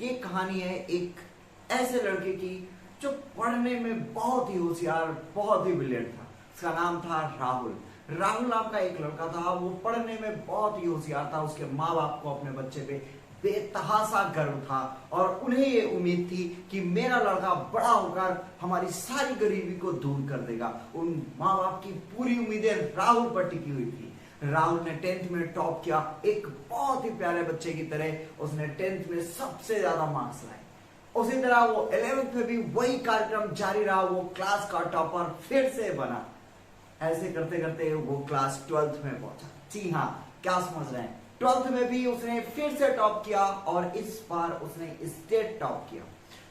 ये कहानी है एक ऐसे लड़के की जो पढ़ने में बहुत ही होशियार, बहुत ही ब्रिलियंट था। उसका नाम था राहुल। राहुल नाम का एक लड़का था, वो पढ़ने में बहुत ही होशियार था। उसके माँ बाप को अपने बच्चे पे बेतहासा गर्व था और उन्हें ये उम्मीद थी कि मेरा लड़का बड़ा होकर हमारी सारी गरीबी को दूर कर देगा। उन माँ बाप की पूरी उम्मीदें राहुल पर टिकी हुई थी। राहुल ने 10th में टॉप किया। एक बहुत ही प्यारे बच्चे की तरह उसने 10th में सबसे ज्यादा मार्क्स लाए। उसी तरह वो 11th में भी वही कार्यक्रम जारी रहा। वो क्लास का टॉपर फिर से बना। ऐसे करते करते वो क्लास 12th में पहुंचा। जी हाँ, क्या समझ रहे हैं, 12th में भी उसने फिर से टॉप किया और इस बार उसने स्टेट टॉप किया।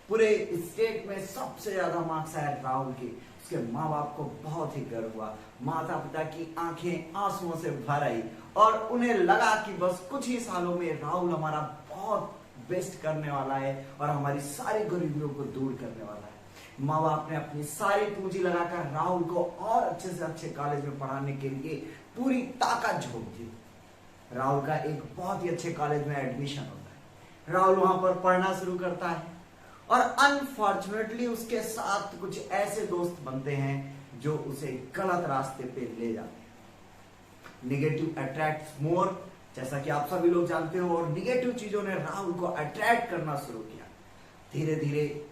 पूरे स्टेट में सबसे ज्यादा मार्क्स आए राहुल के। उसके माँ बाप को बहुत ही गर्व हुआ। माता पिता की आंखें आंसुओं से भर आई और उन्हें लगा कि बस कुछ ही सालों में राहुल हमारा बहुत बेस्ट करने वाला है और हमारी सारी गरीबियों को दूर करने वाला है। माँ बाप ने अपनी सारी पूंजी लगाकर राहुल को और अच्छे से अच्छे कॉलेज में पढ़ाने के लिए पूरी ताकत झोंक दी। राहुल का एक बहुत ही अच्छे कॉलेज में एडमिशन होता है। राहुल वहां पर पढ़ना शुरू करता है और अनफॉर्चुनेटली उसके साथ कुछ ऐसे दोस्त बनते हैं जो उसे गलत रास्ते पे ले जाते हैं। निगेटिव अट्रैक्ट्स मोर, जैसा कि आप सभी लोग जानते हो, और निगेटिव चीजों ने राहुल को अट्रैक्ट करना शुरू किया। धीरे धीरे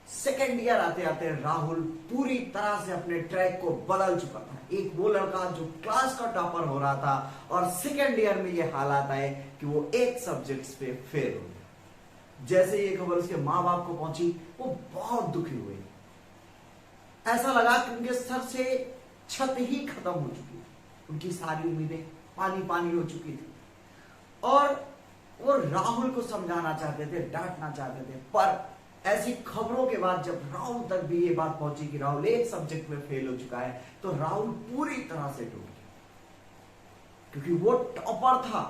सेकेंड ईयर आते आते राहुल पूरी तरह से अपने ट्रैक को बदल चुका था। एक वो लड़का जो क्लास का टॉपर हो रहा था और सेकेंड ईयर में ये हालात आए कि वो एक सब्जेक्ट्स पे फेल हो गया। जैसे ये खबर उसके माँ बाप को पहुंची, वो बहुत दुखी हुए। ऐसा लगा कि उनके सर से छत ही खत्म हो चुकी थी। उनकी सारी उम्मीदें पानी पानी हो चुकी थी और वो राहुल को समझाना चाहते थे, डांटना चाहते थे, पर ऐसी खबरों के बाद जब राहुल तक भी ये बात पहुंची कि राहुल एक सब्जेक्ट में फेल हो चुका है, तो राहुल पूरी तरह से टूट गया। क्योंकि वो टॉपर था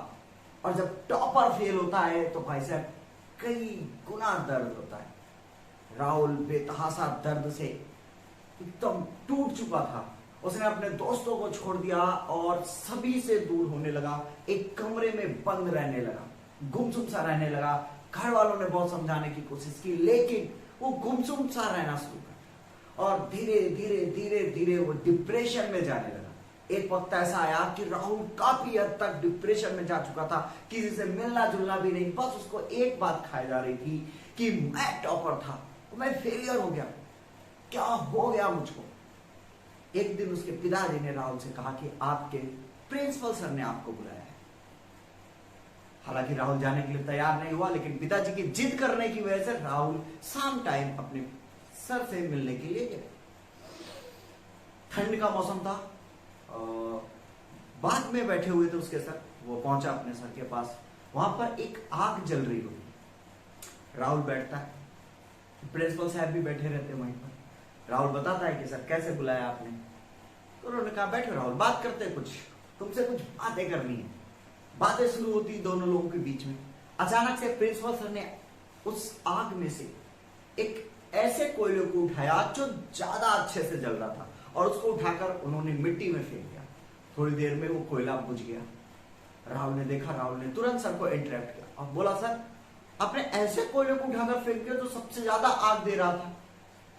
और जब टॉपर फेल होता है तो भाई साहब कई गुना दर्द होता है। राहुल बेतहासा दर्द से एकदम टूट चुका था। उसने अपने दोस्तों को छोड़ दिया और सभी से दूर होने लगा। एक कमरे में बंद रहने लगा, गुमसुम सा रहने लगा। घर वालों ने बहुत समझाने की कोशिश की, लेकिन वो गुमसुम सा रहना शुरू कर और धीरे धीरे धीरे धीरे वो डिप्रेशन में जाने लगा। एक वक्त ऐसा आया कि राहुल काफी हद तक डिप्रेशन में जा चुका था। किसी से मिलना जुलना भी नहीं, बस उसको एक बात खाई जा रही थी कि मैं टॉपर था, मैं फेलियर हो गया, क्या हो गया मुझको। एक दिन उसके पिताजी ने राहुल से कहा कि आपके प्रिंसिपल सर ने आपको बुलाया है। हालांकि राहुल जाने के लिए तैयार नहीं हुआ, लेकिन पिताजी की जिद करने की वजह से राहुल शाम टाइम अपने सर से मिलने के लिए गया। ठंड का मौसम था, बाग में बैठे हुए थे उसके सर। वो पहुंचा अपने सर के पास, वहां पर एक आग जल रही होगी। राहुल बैठता है, प्रिंसिपल साहब भी बैठे रहते वहीं पर। राहुल बताता है कि सर कैसे बुलाया आपने। तो उन्होंने कहा बैठो राहुल, बात करते हैं, कुछ तुमसे कुछ बातें करनी है। बातें शुरू होती दोनों लोगों के बीच में। अचानक से प्रिंसिपल सर ने उस आग में से एक ऐसे कोयले को उठाया जो ज्यादा अच्छे से जल रहा था और उसको उठाकर उन्होंने मिट्टी में फेंक दिया। थोड़ी देर में वो कोयला बुझ गया। राहुल ने देखा, राहुल ने तुरंत सर को इंटरेक्ट किया और बोला सर आपने ऐसे कोयले को उठाकर फेंक दिया जो सबसे ज्यादा आग दे रहा था,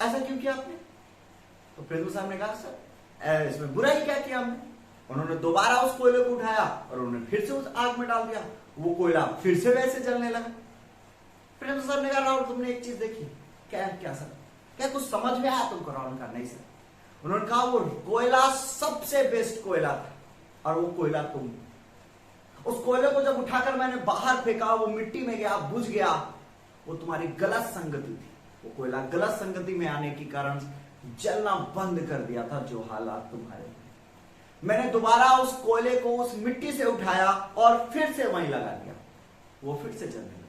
ऐसा क्यों किया आपने? तो प्रिंसिपल साहब ने कहा सर इसमें बुरा ही क्या किया हमने। उन्होंने दोबारा उस कोयले को उठाया और उन्होंने फिर से उस आग में डाल दिया। वो कोयला फिर से वैसे जलने लगा। प्रिंसिपल सर ने कहा राहुल तुमने एक चीज देखी क्या? क्या सर, क्या कुछ समझ में आया तुमको? राहुल ने कहा नहीं सर। उन्होंने कहा वो कोयला सबसे बेस्ट कोयला था और वो कोयला तुम। उस कोयले को जब उठाकर मैंने बाहर फेंका, वो मिट्टी में गया, बुझ गया। वो तुम्हारी गलत संगति थी। वो कोयला गलत संगति में आने के कारण जलना बंद कर दिया था। जो हालात तुम्हारे, मैंने दोबारा उस कोयले को उस मिट्टी से उठाया और फिर से वहीं लगा दिया, वो फिर से जलने लगा।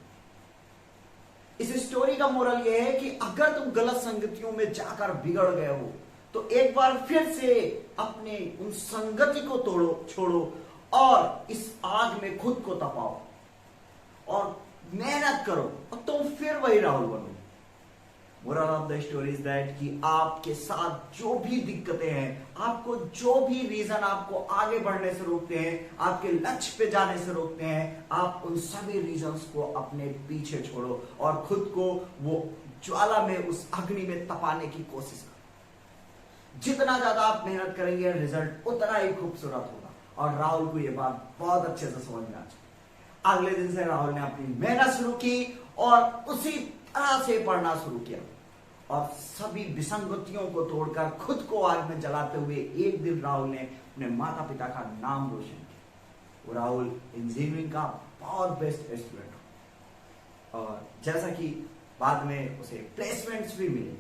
इस स्टोरी का मोरल यह है कि अगर तुम गलत संगतियों में जाकर बिगड़ गए हो तो एक बार फिर से अपने उन संगति को तोड़ो, छोड़ो और इस आग में खुद को तपाओ और मेहनत करो और तुम फिर वही राहुल बनो। Moral of the story is that कि आपके साथ जो भी दिक्कतें हैं, आपको जो भी रीजन आपको आगे बढ़ने से रोकते हैं, आपके लक्ष्य पे जाने से रोकते हैं, आप उन सभी रीजंस को अपने पीछे छोड़ो और खुद को वो ज्वाला में, उस अग्नि में तपाने की कोशिश करो। जितना ज्यादा आप मेहनत करेंगे रिजल्ट उतना ही खूबसूरत होगा। और राहुल को यह बात बहुत अच्छे से समझ में आ चुकी। अगले दिन से राहुल ने अपनी मेहनत शुरू की और उसी तरह से पढ़ना शुरू किया और सभी विसंगतियों को तोड़कर खुद को आग में जलाते हुए एक दिन राहुल ने अपने माता पिता का नाम रोशन किया। वो राहुल इंजीनियरिंग का बहुत बेस्ट स्टूडेंट और जैसा कि बाद में उसे प्लेसमेंट्स भी मिले।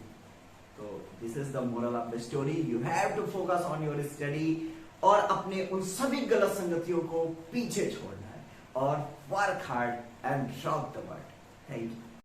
तो this is the moral of the story, you have to focus on your study और अपने उन सभी गलत संगतियों को पीछे छोड़ना है और work hard and rock the world. Thank you.